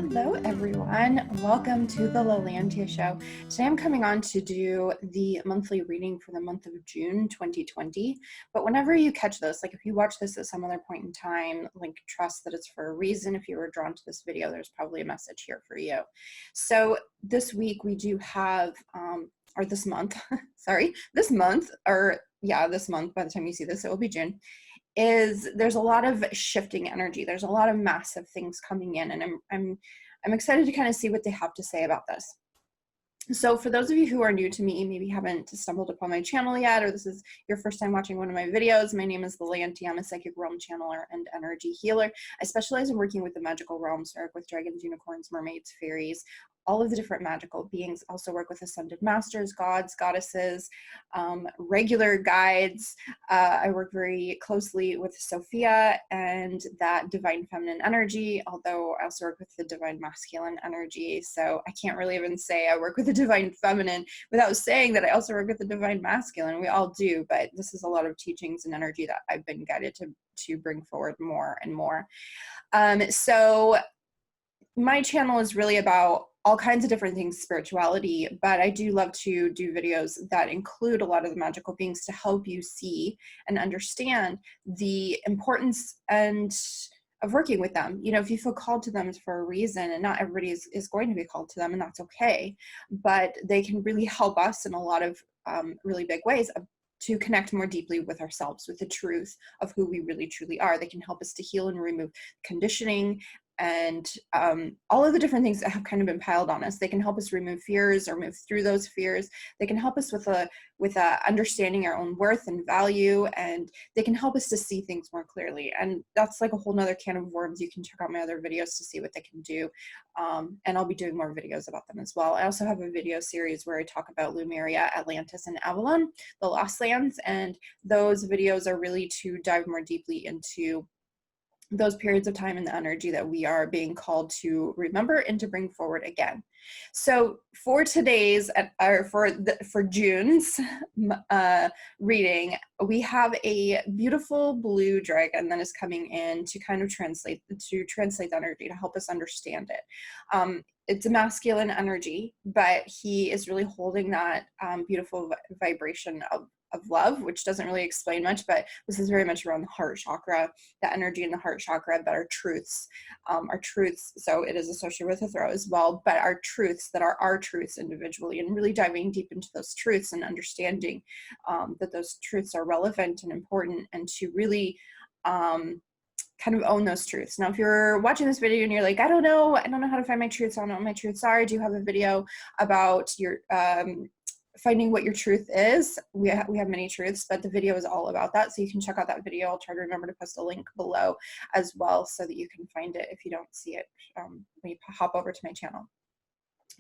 Hello everyone, welcome to the Lalantia show. Today I'm coming on to do the monthly reading for the month of June 2020, but whenever you catch this, like if you watch this at some other point in time, like trust that it's for a reason. If you were drawn to this video, there's probably a message here for you. So this week we do have, or this month, sorry, this month by the time you see this, it will be June. There's a lot of shifting energy. There's a lot of massive things coming in, and I'm excited to kind of see what they have to say about this. So for those of you who are new to me, maybe haven't stumbled upon my channel yet, or this is your first time watching one of my videos, my name is Lalantia. I'm a psychic realm channeler and energy healer. I specialize in working with the magical realms. I work with dragons, unicorns, mermaids, fairies, all of the different magical beings. Also work with ascended masters, gods, goddesses, regular guides. I work very closely with Sophia and that divine feminine energy, although I also work with the divine masculine energy. So I can't really even say I work with the divine feminine without saying that I also work with the divine masculine. We all do, but this is a lot of teachings and energy that I've been guided to bring forward more and more. So my channel is really about all kinds of different things, spirituality, but I do love to do videos that include a lot of the magical beings to help you see and understand the importance of working with them. You know, if you feel called to them, it's for a reason, and not everybody is going to be called to them, and that's okay, but they can really help us in a lot of really big ways to connect more deeply with ourselves, with the truth of who we really truly are. They can help us to heal and remove conditioning and all of the different things that have kind of been piled on us. They can help us remove fears or move through those fears. They can help us with understanding our own worth and value, and they can help us to see things more clearly. And that's like a whole nother can of worms. You can check out my other videos to see what they can do. And I'll be doing more videos about them as well. I also have a video series where I talk about Lemuria, Atlantis, and Avalon, the Lost Lands. And those videos are really to dive more deeply into those periods of time and the energy that we are being called to remember and to bring forward again. So for today's, or for June's reading, we have a beautiful blue dragon that is coming in to kind of translate the energy, to help us understand it. It's a masculine energy, but he is really holding that beautiful vibration of love, which doesn't really explain much, but this is very much around the heart chakra, the energy in the heart chakra, that our truths, so it is associated with the throat as well, but our truths that are our truths individually, and really diving deep into those truths and understanding that those truths are relevant and important, and to really kind of own those truths. Now, if you're watching this video and you're like, I don't know how to find my truths, I don't know what my truths are, I do have a video about your finding what your truth is. We have many truths, but the video is all about that, so you can check out that video. I'll try to remember to post a link below as well so that you can find it if you don't see it when you hop over to my channel.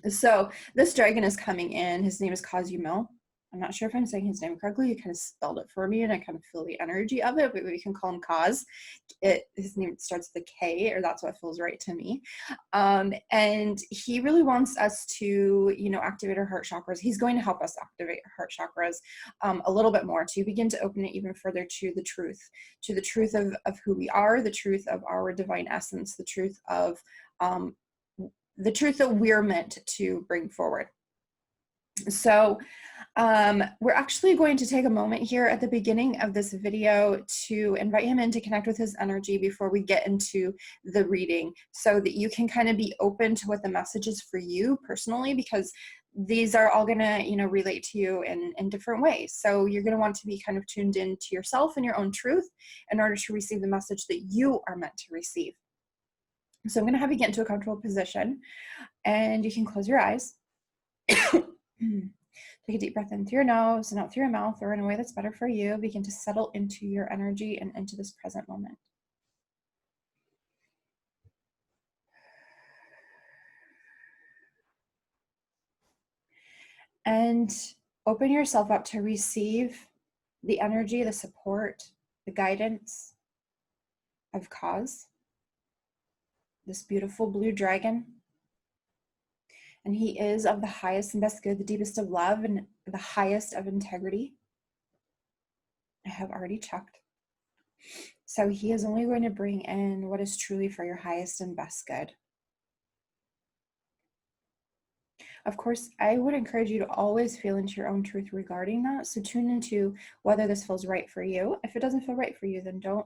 So this dragon is coming in. His name is Kozumel. I'm not sure if I'm saying his name correctly. He kind of spelled it for me, and I kind of feel the energy of it, but we can call him Koz. His name starts with a K, or that's what feels right to me. And he really wants us to, activate our heart chakras. He's going to help us activate our heart chakras a little bit more, to begin to open it even further to the truth of who we are, the truth of our divine essence, the truth that we're meant to bring forward. So we're actually going to take a moment here at the beginning of this video to invite him in to connect with his energy before we get into the reading, so that you can kind of be open to what the message is for you personally, because these are all going to, relate to you in different ways. So you're going to want to be kind of tuned in to yourself and your own truth in order to receive the message that you are meant to receive. So I'm going to have you get into a comfortable position, and you can close your eyes. Take a deep breath in through your nose and out through your mouth, or in a way that's better for you. Begin to settle into your energy and into this present moment. And open yourself up to receive the energy, the support, the guidance of Koz, this beautiful blue dragon. And he is of the highest and best good, the deepest of love, and the highest of integrity. I have already checked. So he is only going to bring in what is truly for your highest and best good. Of course, I would encourage you to always feel into your own truth regarding that. So tune into whether this feels right for you. If it doesn't feel right for you, then don't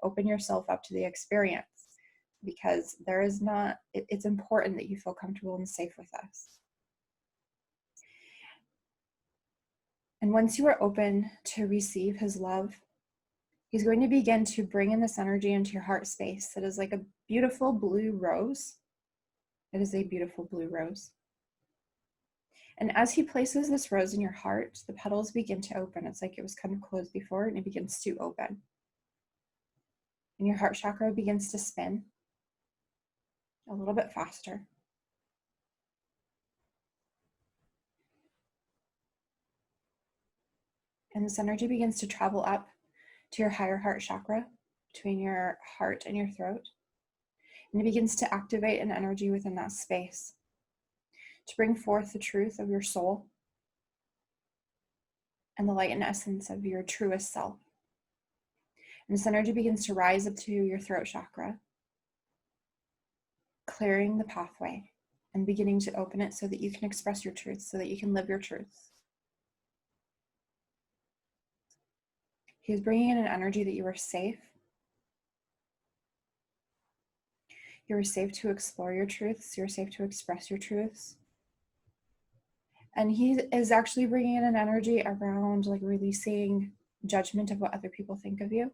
open yourself up to the experience, because there is not, it's important that you feel comfortable and safe with us. And once you are open to receive his love, he's going to begin to bring in this energy into your heart space that is like a beautiful blue rose. It is a beautiful blue rose. And as he places this rose in your heart, the petals begin to open. It's like it was kind of closed before, and it begins to open. And your heart chakra begins to spin a little bit faster. And this energy begins to travel up to your higher heart chakra, between your heart and your throat. And it begins to activate an energy within that space to bring forth the truth of your soul and the light and essence of your truest self. And this energy begins to rise up to your throat chakra, clearing the pathway and beginning to open it so that you can express your truth, so that you can live your truth. He is bringing in an energy that you are safe. You're safe to explore your truths. You're safe to express your truths. And he is actually bringing in an energy around like releasing judgment of what other people think of you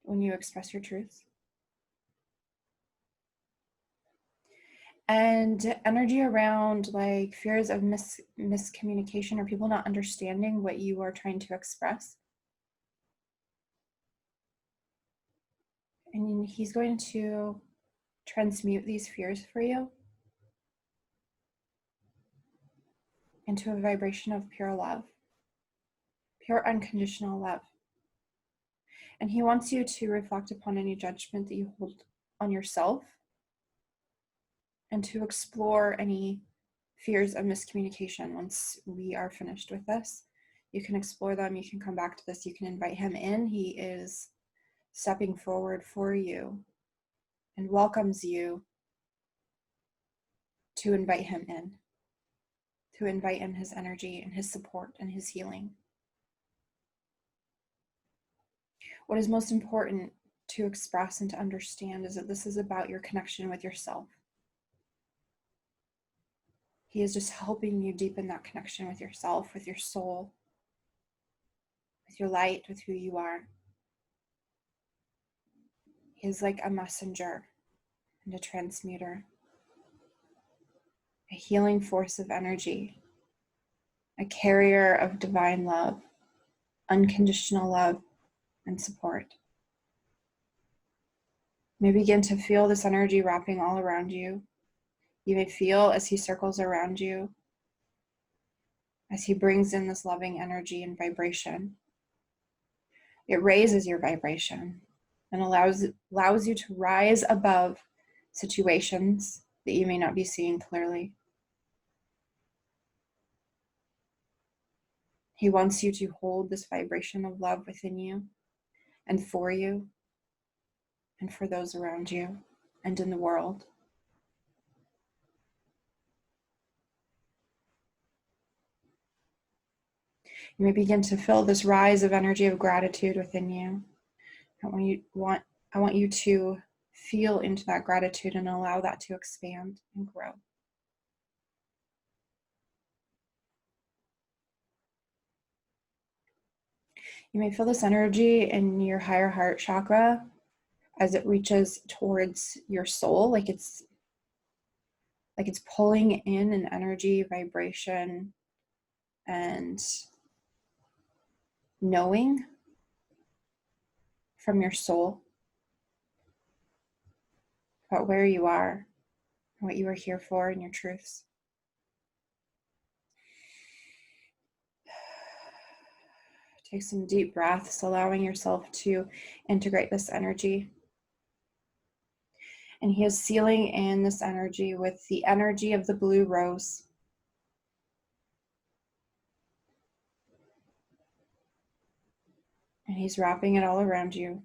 when you express your truths. And energy around like fears of miscommunication or people not understanding what you are trying to express. And he's going to transmute these fears for you into a vibration of pure love, pure unconditional love. And he wants you to reflect upon any judgment that you hold on yourself and to explore any fears of miscommunication. Once we are finished with this, you can explore them. You can come back to this. You can invite him in. He is stepping forward for you and welcomes you to invite him in, to invite in his energy and his support and his healing. What is most important to express and to understand is that this is about your connection with yourself. He is just helping you deepen that connection with yourself, with your soul, with your light, with who you are. He is like a messenger and a transmuter, a healing force of energy, a carrier of divine love, unconditional love, and support. You may begin to feel this energy wrapping all around you. You may feel as he circles around you, as he brings in this loving energy and vibration. It raises your vibration and allows you to rise above situations that you may not be seeing clearly. He wants you to hold this vibration of love within you and for those around you and in the world. You may begin to feel this rise of energy of gratitude within you. I want you to feel into that gratitude and allow that to expand and grow. You may feel this energy in your higher heart chakra as it reaches towards your soul, like it's pulling in an energy, vibration, and knowing from your soul about where you are, what you are here for, and your truths. Take some deep breaths, allowing yourself to integrate this energy. And he is sealing in this energy with the energy of the blue rose. And he's wrapping it all around you.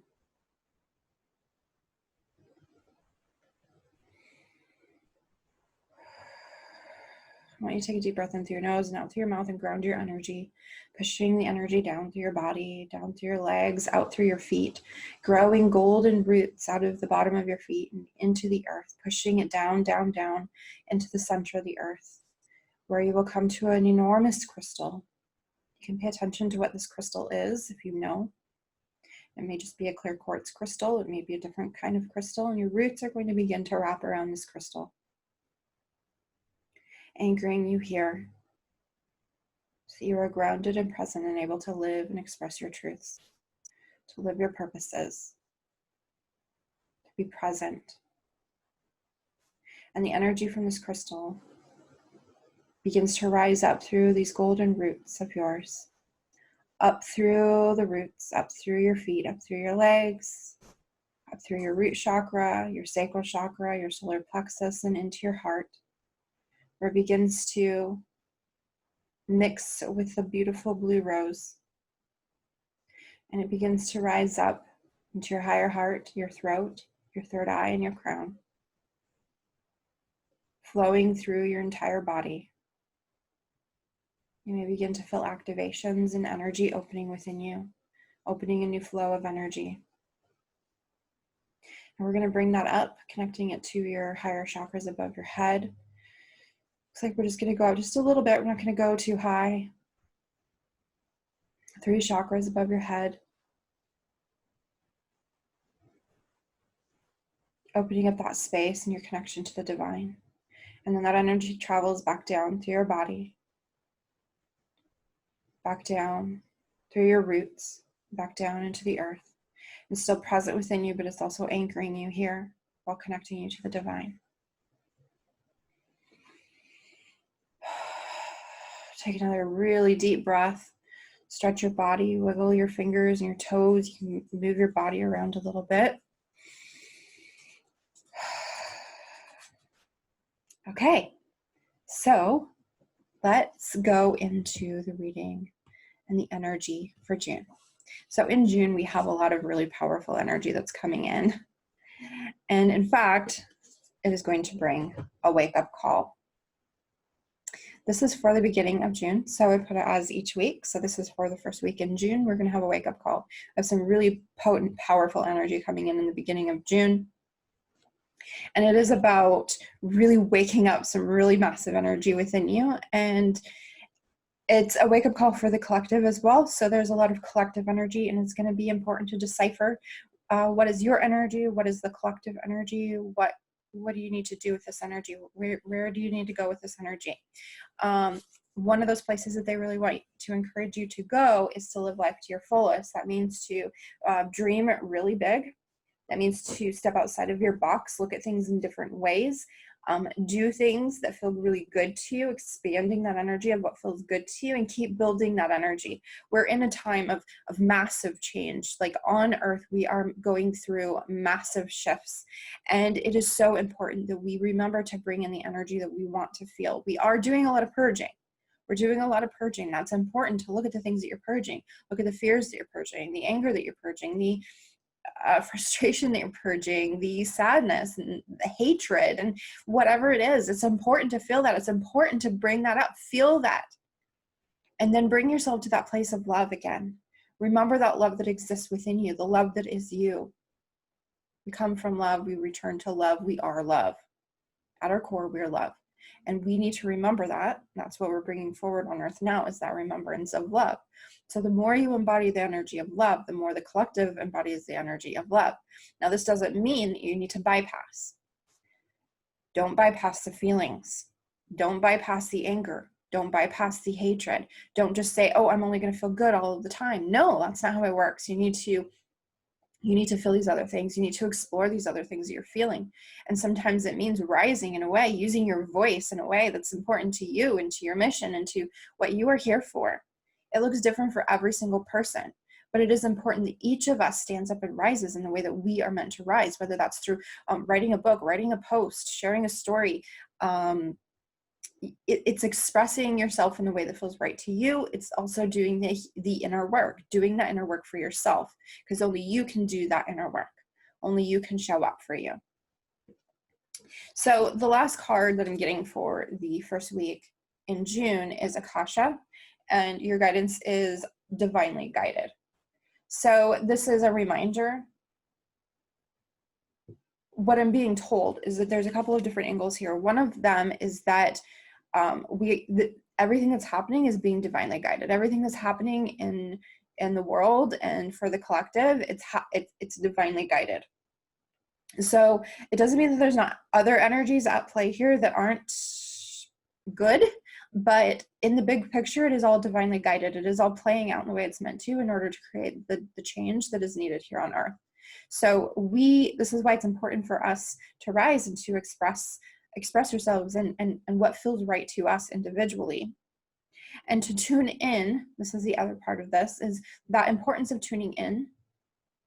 I want you to take a deep breath in through your nose and out through your mouth and ground your energy, pushing the energy down through your body, down through your legs, out through your feet, growing golden roots out of the bottom of your feet and into the earth, pushing it down, down, down into the center of the earth, where you will come to an enormous crystal. You can pay attention to what this crystal is if you know. It may just be a clear quartz crystal. It may be a different kind of crystal, and your roots are going to begin to wrap around this crystal, anchoring you here so you are grounded and present and able to live and express your truths, to live your purposes, to be present. And the energy from this crystal begins to rise up through these golden roots of yours, up through the roots, up through your feet, up through your legs, up through your root chakra, your sacral chakra, your solar plexus, and into your heart, where it begins to mix with the beautiful blue rose. And it begins to rise up into your higher heart, your throat, your third eye, and your crown, flowing through your entire body. You may begin to feel activations and energy opening within you, opening a new flow of energy. And we're going to bring that up, connecting it to your higher chakras above your head. Looks like we're just going to go out just a little bit. We're not going to go too high. 3 chakras above your head. Opening up that space and your connection to the divine. And then that energy travels back down through your body, back down through your roots, back down into the earth. It's still present within you, but it's also anchoring you here while connecting you to the divine. Take another really deep breath. Stretch your body, wiggle your fingers and your toes. You can move your body around a little bit. Okay, so let's go into the reading and the energy for June. So in June, we have a lot of really powerful energy that's coming in. And in fact, it is going to bring a wake-up call. This is for the beginning of June, so I put it as each week. So this is for the first week in June. We're going to have a wake-up call. I have some really potent, powerful energy coming in the beginning of June. And it is about really waking up some really massive energy within you. And it's a wake-up call for the collective as well. So there's a lot of collective energy, and it's going to be important to decipher what is your energy, what is the collective energy, what do you need to do with this energy, where do you need to go with this energy. One of those places that they really want to encourage you to go is to live life to your fullest. That means to dream really big. That means to step outside of your box, look at things in different ways, do things that feel really good to you, expanding that energy of what feels good to you, and keep building that energy. We're in a time of massive change. Like on Earth, we are going through massive shifts, and it is so important that we remember to bring in the energy that we want to feel. We are doing a lot of purging. We're doing a lot of purging. That's important to look at the things that you're purging. Look at the fears that you're purging, the anger that you're purging, the frustration that you're purging, the sadness and the hatred and whatever it is. It's important to feel that. It's important to bring that up, feel that, and then bring yourself to that place of love again. Remember that love that exists within you, the love that is you. We come from love, we return to love, we are love. At our core, we're love. And we need to remember that. That's what we're bringing forward on Earth now, is that remembrance of love. So the more you embody the energy of love, the more the collective embodies the energy of love. Now, this doesn't mean that you need to bypass. Don't bypass the feelings. Don't bypass the anger. Don't bypass the hatred. Don't just say, oh, I'm only going to feel good all of the time. No, that's not how it works. You need to feel these other things. You need to explore these other things that you're feeling. And sometimes it means rising in a way, using your voice in a way that's important to you and to your mission and to what you are here for. It looks different for every single person, but it is important that each of us stands up and rises in the way that we are meant to rise, whether that's through writing a book, writing a post, sharing a story. It's expressing yourself in the way that feels right to you. It's also doing the inner work, doing that inner work for yourself, because only you can do that inner work. Only you can show up for you. So the last card that I'm getting for the first week in June is Akasha, and your guidance is divinely guided. So this is a reminder. What I'm being told is that there's a couple of different angles here. One of them is that everything that's happening is being divinely guided. Everything that's happening in the world and for the collective, it's divinely guided. So it doesn't mean that there's not other energies at play here that aren't good, but in the big picture, it is all divinely guided. It is all playing out in the way it's meant to in order to create the change that is needed here on Earth. So this is why it's important for us to rise and to express ourselves and what feels right to us individually. And to tune in, this is the other part of this, is that importance of tuning in,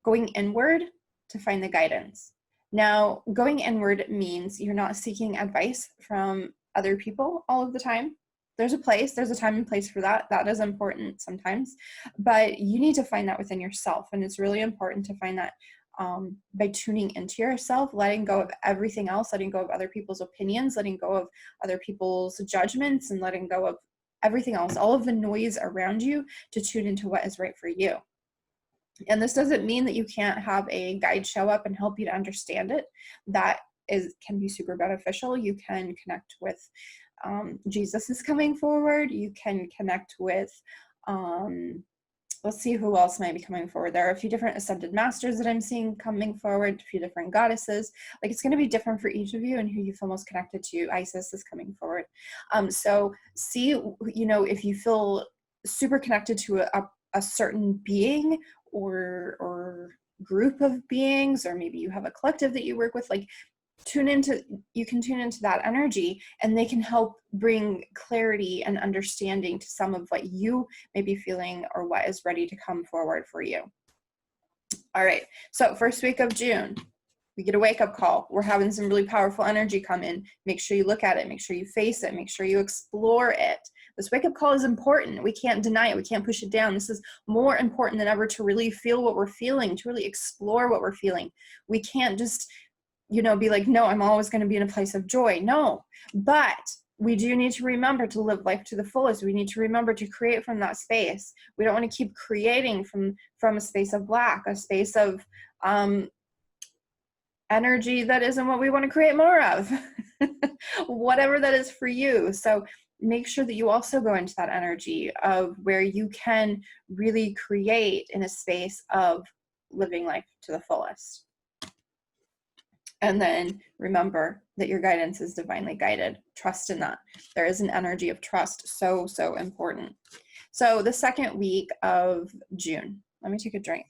going inward to find the guidance. Now, going inward means you're not seeking advice from other people all of the time. There's a time and place for that. That is important sometimes, but you need to find that within yourself. And it's really important to find that by tuning into yourself, letting go of everything else, letting go of other people's opinions, letting go of other people's judgments, and letting go of everything else, all of the noise around you, to tune into what is right for you. And this doesn't mean that you can't have a guide show up and help you to understand it. That can be super beneficial. You can connect with Jesus is coming forward. You can connect with, let's see who else might be coming forward. There are a few different ascended masters that I'm seeing coming forward, a few different goddesses. Like, it's going to be different for each of you and who you feel most connected to. Isis is coming forward. So see, if you feel super connected to a certain being or group of beings, or maybe you have a collective that you work with, like, you can tune into that energy, and they can help bring clarity and understanding to some of what you may be feeling or what is ready to come forward for you. All right, so first week of June, we get a wake-up call. We're having some really powerful energy come in. Make sure you look at it, make sure you face it, make sure you explore it. This wake-up call is important. We can't deny it. We can't push it down. This is more important than ever to really feel what we're feeling, to really explore what we're feeling. We can't just be like, no, I'm always going to be in a place of joy. No, but we do need to remember to live life to the fullest. We need to remember to create from that space. We don't want to keep creating from a space of lack, a space of energy that isn't what we want to create more of, whatever that is for you. So make sure that you also go into that energy of where you can really create in a space of living life to the fullest. And then remember that your guidance is divinely guided. Trust in that. There is an energy of trust. So, so important. So the second week of June, let me take a drink.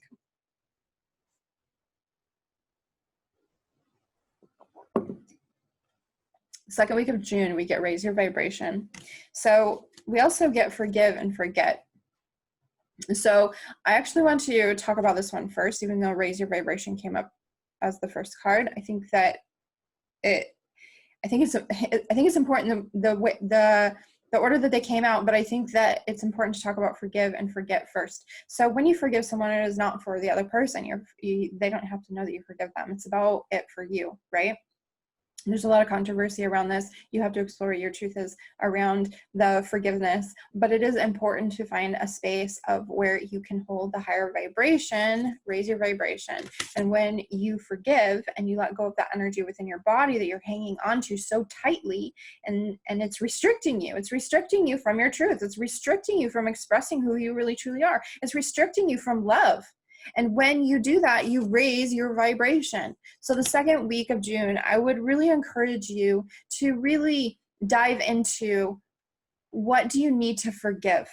Second week of June, we get raise your vibration. So we also get forgive and forget. So I actually want to talk about this one first, even though raise your vibration came up as the first card. I think it's important the order that they came out, but I think that it's important to talk about forgive and forget first. So when you forgive someone, it is not for the other person. They don't have to know that you forgive them. It's about it for you, right? There's a lot of controversy around this. You have to explore what your truth is around the forgiveness, but it is important to find a space of where you can hold the higher vibration, raise your vibration. And when you forgive and you let go of that energy within your body that you're hanging onto so tightly, and it's restricting you from your truth. It's restricting you from expressing who you really truly are. It's restricting you from love. And when you do that, you raise your vibration. So the second week of June, I would really encourage you to really dive into, what do you need to forgive?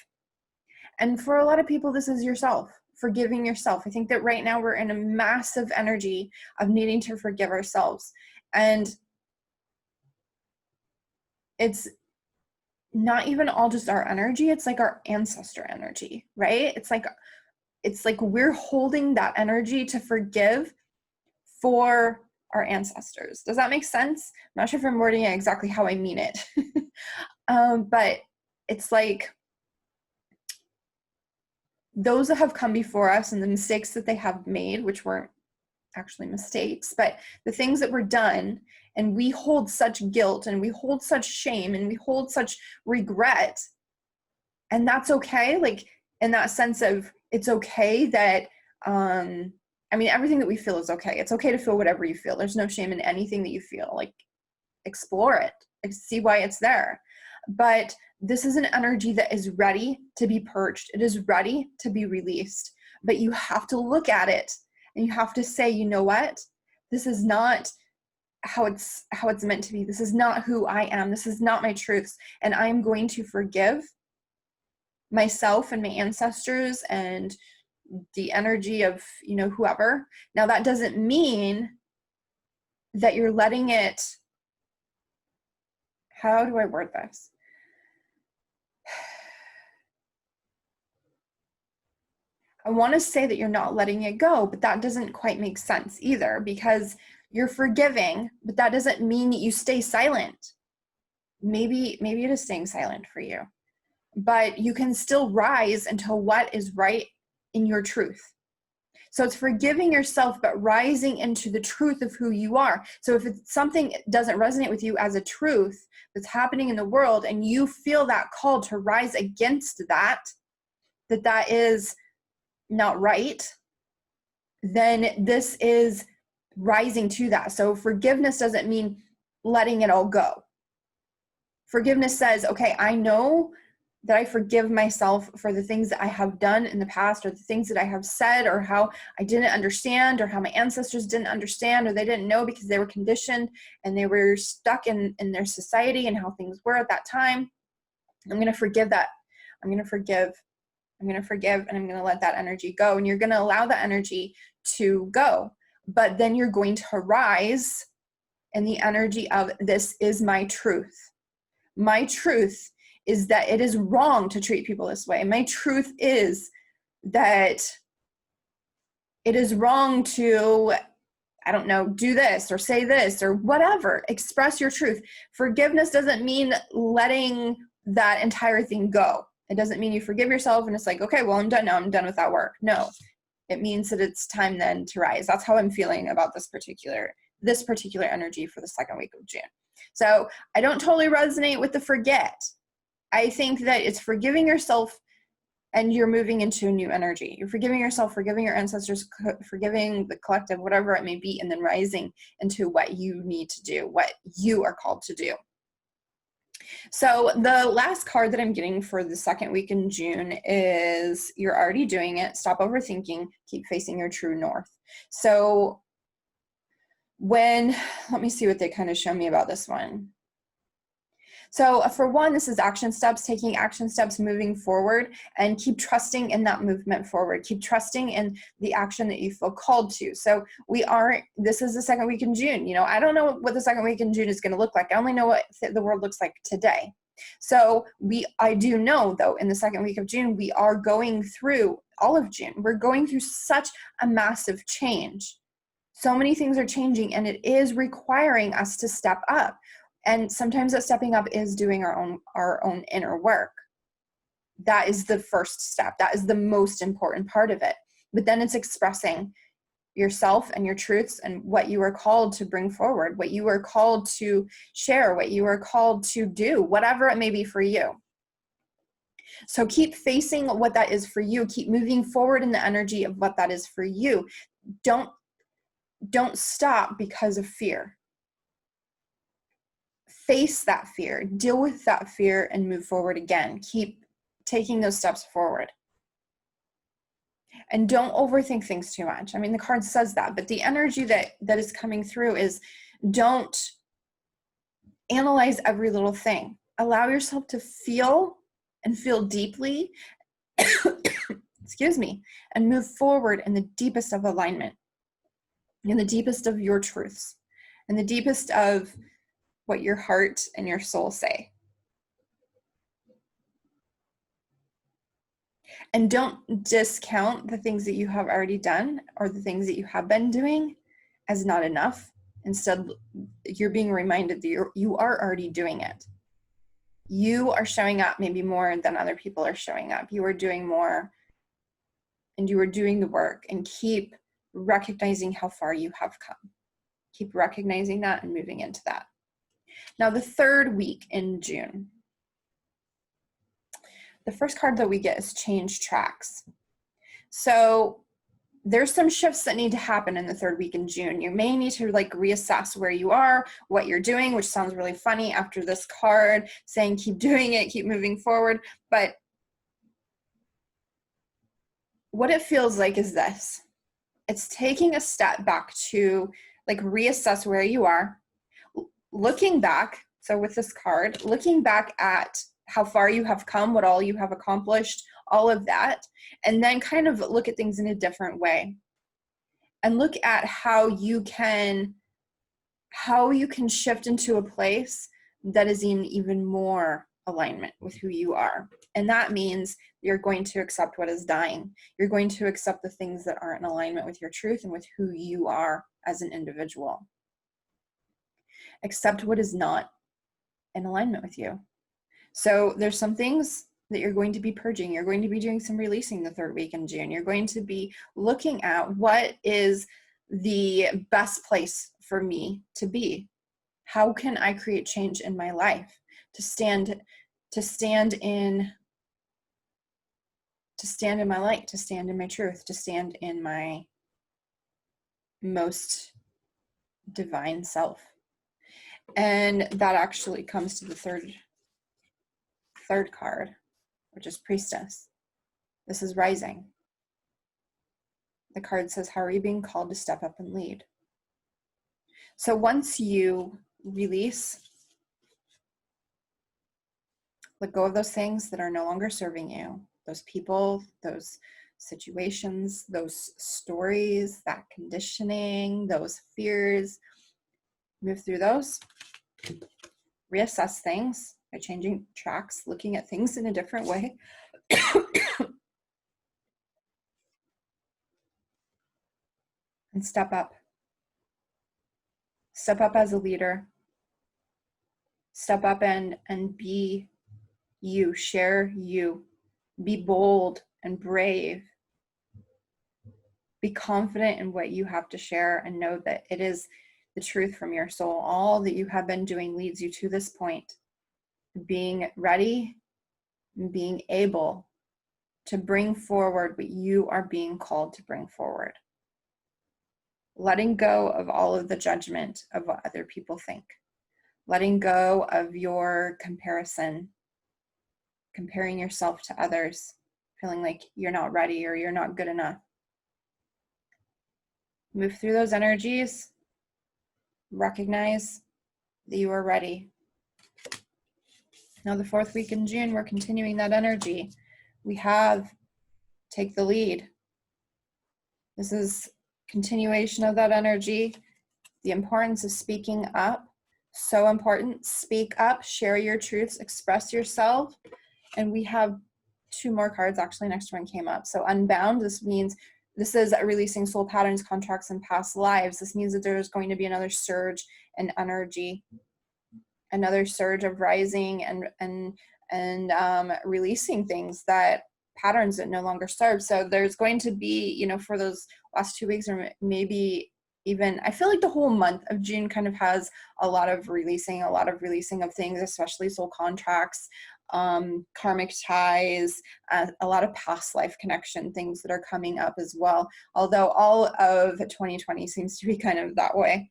And for a lot of people, this is yourself, forgiving yourself. I think that right now we're in a massive energy of needing to forgive ourselves. And it's not even all just our energy, it's like our ancestor energy, right? It's like we're holding that energy to forgive for our ancestors. Does that make sense? I'm not sure if I'm wording it exactly how I mean it. But it's like those that have come before us and the mistakes that they have made, which weren't actually mistakes, but the things that were done, and we hold such guilt and we hold such shame and we hold such regret. And that's okay. Like, in that sense of, it's okay that, I mean, everything that we feel is okay. It's okay to feel whatever you feel. There's no shame in anything that you feel. Like, explore it, see why it's there. But this is an energy that is ready to be purged. It is ready to be released. But you have to look at it and you have to say, you know what? This is not how it's meant to be. This is not who I am. This is not my truths. And I'm going to forgive myself and my ancestors and the energy of, you know, whoever. Now, that doesn't mean that you're letting it, how do I word this? I want to say that you're not letting it go, but that doesn't quite make sense either, because you're forgiving, but that doesn't mean that you stay silent. Maybe it is staying silent for you, but you can still rise into what is right in your truth. So it's forgiving yourself, but rising into the truth of who you are. So if it's something doesn't resonate with you as a truth that's happening in the world, and you feel that call to rise against that is not right, then this is rising to that. So forgiveness doesn't mean letting it all go. Forgiveness says, okay, I know that I forgive myself for the things that I have done in the past, or the things that I have said, or how I didn't understand, or how my ancestors didn't understand, or they didn't know because they were conditioned and they were stuck in their society and how things were at that time. I'm going to forgive that. I'm going to forgive, and I'm going to let that energy go. And you're going to allow that energy to go. But then you're going to rise in the energy of, this is my truth. My truth is that it is wrong to treat people this way. My truth is that it is wrong to, I don't know, do this or say this or whatever. Express your truth. Forgiveness doesn't mean letting that entire thing go. It doesn't mean you forgive yourself and it's like, okay, well, I'm done now. I'm done with that work. No, it means that it's time then to rise. That's how I'm feeling about this particular energy for the second week of June. So I don't totally resonate with the forget. I think that it's forgiving yourself and you're moving into a new energy. You're forgiving yourself, forgiving your ancestors, forgiving the collective, whatever it may be, and then rising into what you need to do, what you are called to do. So the last card that I'm getting for the second week in June is, you're already doing it. Stop overthinking. Keep facing your true north. So let me see what they kind of show me about this one. So for one, this is action steps, taking action steps, moving forward, and keep trusting in that movement forward. Keep trusting in the action that you feel called to. So this is the second week in June. You know, I don't know what the second week in June is going to look like. I only know what the world looks like today. So I do know, though, in the second week of June, we are going through all of June. We're going through such a massive change. So many things are changing, and it is requiring us to step up. And sometimes that stepping up is doing our own inner work. That is the first step. That is the most important part of it. But then it's expressing yourself and your truths and what you are called to bring forward, what you are called to share, what you are called to do, whatever it may be for you. So keep facing what that is for you. Keep moving forward in the energy of what that is for you. Don't stop because of fear. Face that fear, deal with that fear, and move forward again. Keep taking those steps forward. And don't overthink things too much. I mean, the card says that, but the energy that is coming through is, don't analyze every little thing. Allow yourself to feel and feel deeply, excuse me, and move forward in the deepest of alignment, in the deepest of your truths, in the deepest of what your heart and your soul say. And don't discount the things that you have already done or the things that you have been doing as not enough. Instead, you're being reminded that you are already doing it. You are showing up maybe more than other people are showing up. You are doing more, and you are doing the work, and keep recognizing how far you have come. Keep recognizing that and moving into that. Now, the third week in June, the first card that we get is change tracks. So there's some shifts that need to happen in the third week in June. You may need to like reassess where you are, what you're doing, which sounds really funny after this card saying keep doing it, keep moving forward. But what it feels like is this. It's taking a step back to like reassess where you are, looking back. So with this card, looking back at how far you have come, what all you have accomplished, all of that, and then kind of look at things in a different way and look at how you can shift into a place that is in even more alignment with who you are. And that means you're going to accept what is dying. You're going to accept the things that aren't in alignment with your truth and with who you are as an individual. Accept what is not in alignment with you. So there's some things that you're going to be purging. You're going to be doing some releasing the third week in June. You're going to be looking at what is the best place for me to be. How can I create change in my life to stand in my light, to stand in my truth, to stand in my most divine self. And that actually comes to the third card, which is Priestess. This is rising. The card says, how are you being called to step up and lead? So once you release, let go of those things that are no longer serving you, those people, those situations, those stories, that conditioning, those fears, move through those, reassess things by changing tracks, looking at things in a different way. And step up. Step up as a leader. Step up and be you, share you. Be bold and brave. Be confident in what you have to share and know that it is the truth from your soul. All that you have been doing leads you to this point. Being ready and being able to bring forward what you are being called to bring forward. Letting go of all of the judgment of what other people think. Letting go of your comparison, comparing yourself to others, feeling like you're not ready or you're not good enough. Move through those energies. Recognize that you are ready. Now the fourth week in June, we're continuing that energy. We have take the lead. This is continuation of that energy. The importance of speaking up, so important. Speak up, share your truths, express yourself. And we have two more cards, actually next one came up. So unbound, this means this is releasing soul patterns, contracts, and past lives. This means that there's going to be another surge in energy, another surge of rising and releasing things, that patterns that no longer serve. So there's going to be, for those last 2 weeks, or maybe even, I feel like the whole month of June kind of has a lot of releasing of things, especially soul contracts, karmic ties, a lot of past life connection things that are coming up as well. Although all of 2020 seems to be kind of that way.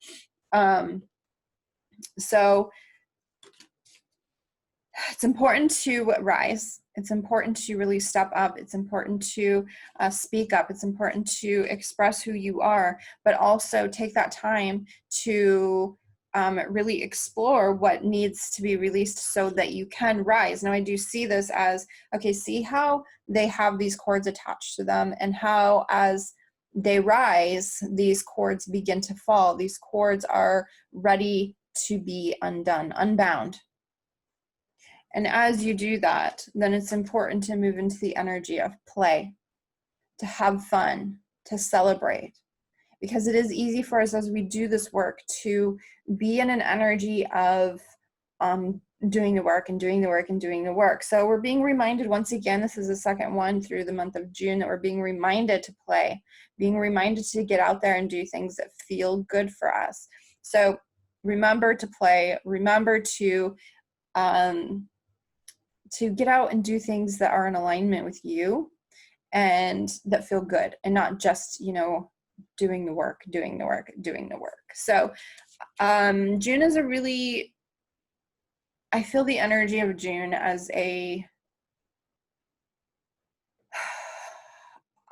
So it's important to rise. It's important to really step up. It's important to speak up. It's important to express who you are, but also take that time to really explore what needs to be released so that you can rise. Now, I do see this as, okay, see how they have these cords attached to them, and how as they rise, these cords begin to fall. These cords are ready to be undone, unbound. And as you do that, then it's important to move into the energy of play, to have fun, to celebrate. Because it is easy for us as we do this work to be in an energy of doing the work and doing the work and doing the work. So we're being reminded once again, this is the second one through the month of June, that we're being reminded to play, being reminded to get out there and do things that feel good for us. So remember to play, remember to get out and do things that are in alignment with you and that feel good, and not just, you know, doing the work. So June is a really, I feel the energy of June as a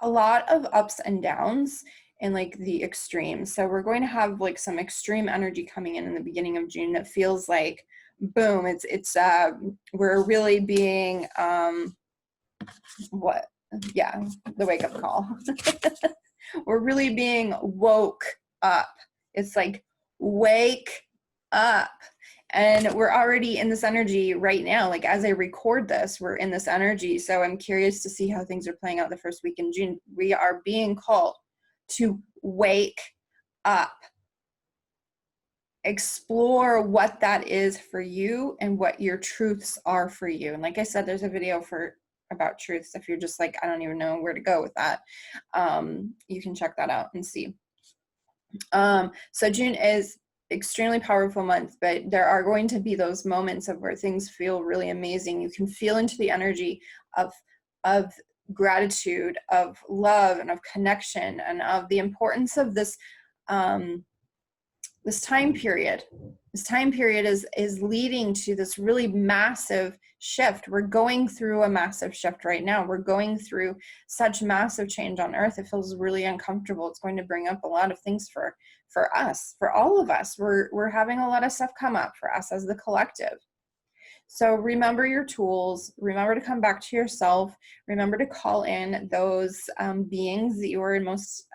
lot of ups and downs and like the extremes. So we're going to have like some extreme energy coming in the beginning of June that feels like boom, it's we're really being the wake up call. We're really being woke up. It's like, wake up. And we're already in this energy right now. Like as I record this, we're in this energy. So I'm curious to see how things are playing out the first week in June. We are being called to wake up. Explore what that is for you and what your truths are for you. And like I said, there's a video about truths. If you're just like, I don't even know where to go with that, you can check that out and see. So June is extremely powerful month, but there are going to be those moments of where things feel really amazing. You can feel into the energy of gratitude, of love, and of connection, and of the importance of this this time period. This time period is leading to this really massive shift. We're going through a massive shift right now. We're going through such massive change on Earth. It feels really uncomfortable. It's going to bring up a lot of things for us, for all of us. We're having a lot of stuff come up for us as the collective. So remember your tools, remember to come back to yourself, remember to call in those beings that you are in most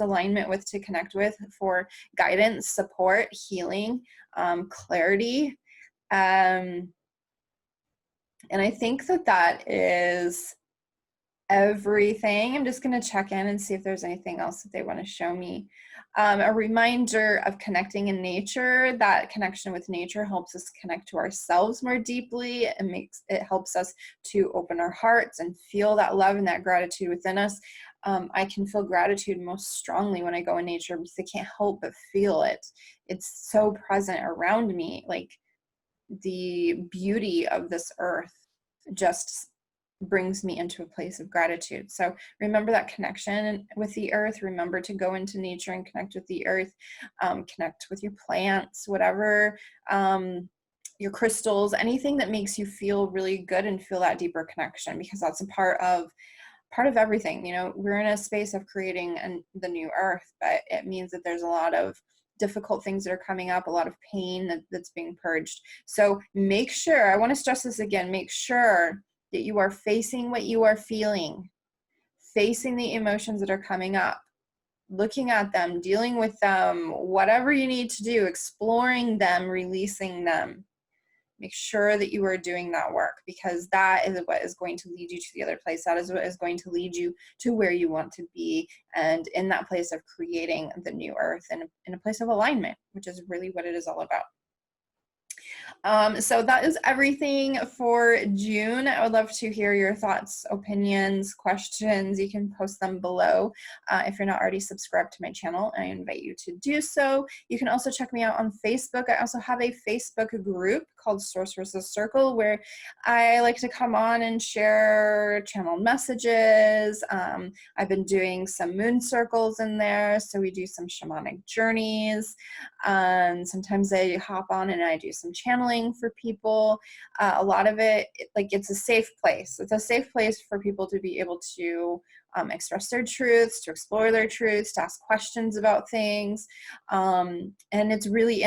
alignment with, to connect with for guidance, support, healing, clarity. And I think that is everything. I'm just going to check in and see if there's anything else that they want to show me. A reminder of connecting in nature. That connection with nature helps us connect to ourselves more deeply. It helps us to open our hearts and feel that love and that gratitude within us. I can feel gratitude most strongly when I go in nature because I can't help but feel it. It's so present around me. Like the beauty of this earth just brings me into a place of gratitude. So remember that connection with the earth. Remember to go into nature and connect with the earth, connect with your plants, whatever, your crystals, anything that makes you feel really good and feel that deeper connection, because that's a part of everything. You know, we're in a space of creating the new earth, but it means that there's a lot of difficult things that are coming up, a lot of pain that's being purged. So make sure, I want to stress this again, make sure that you are facing what you are feeling, facing the emotions that are coming up, looking at them, dealing with them, whatever you need to do, exploring them, releasing them. Make sure that you are doing that work, because that is what is going to lead you to the other place. That is what is going to lead you to where you want to be, and in that place of creating the new earth and in a place of alignment, which is really what it is all about. So that is everything for June. I would love to hear your thoughts, opinions, questions. You can post them below. If you're not already subscribed to my channel, I invite you to do so. You can also check me out on Facebook. I also have a Facebook group called Source versus Circle, where I like to come on and share channel messages. I've been doing some moon circles in there, so we do some shamanic journeys. Sometimes I hop on and I do some channeling for people. A lot of it, like, it's a safe place. It's a safe place for people to be able to express their truths, to explore their truths, to ask questions about things. And it's really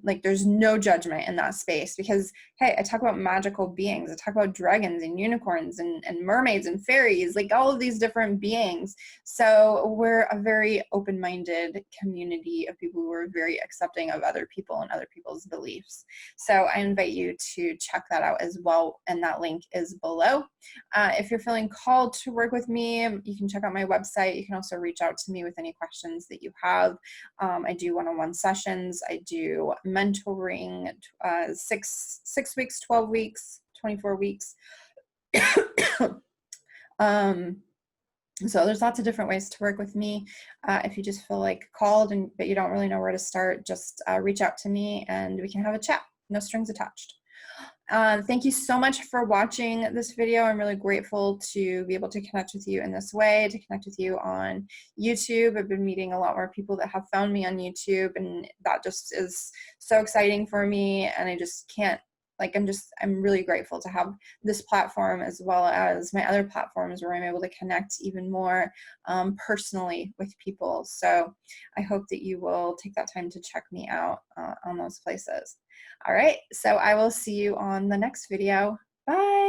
like, there's no judgment in that space, because hey, I talk about magical beings, I talk about dragons and unicorns and mermaids and fairies, like all of these different beings. So we're a very open-minded community of people who are very accepting of other people and other people's beliefs. So I invite you to check that out as well, and that link is below. If you're feeling called to work with me, you can check out my website. You can also reach out to me with any questions that you have. I do one-on-one sessions. I do do mentoring, 6 weeks, 12 weeks, 24 weeks. So there's lots of different ways to work with me. If you just feel like called but you don't really know where to start, just reach out to me and we can have a chat. No strings attached. Thank you so much for watching this video. I'm really grateful to be able to connect with you in this way, to connect with you on YouTube. I've been meeting a lot more people that have found me on YouTube, and that just is so exciting for me. And I just can't, I'm really grateful to have this platform as well as my other platforms where I'm able to connect even more personally with people. So I hope that you will take that time to check me out on those places. All right, so I will see you on the next video. Bye.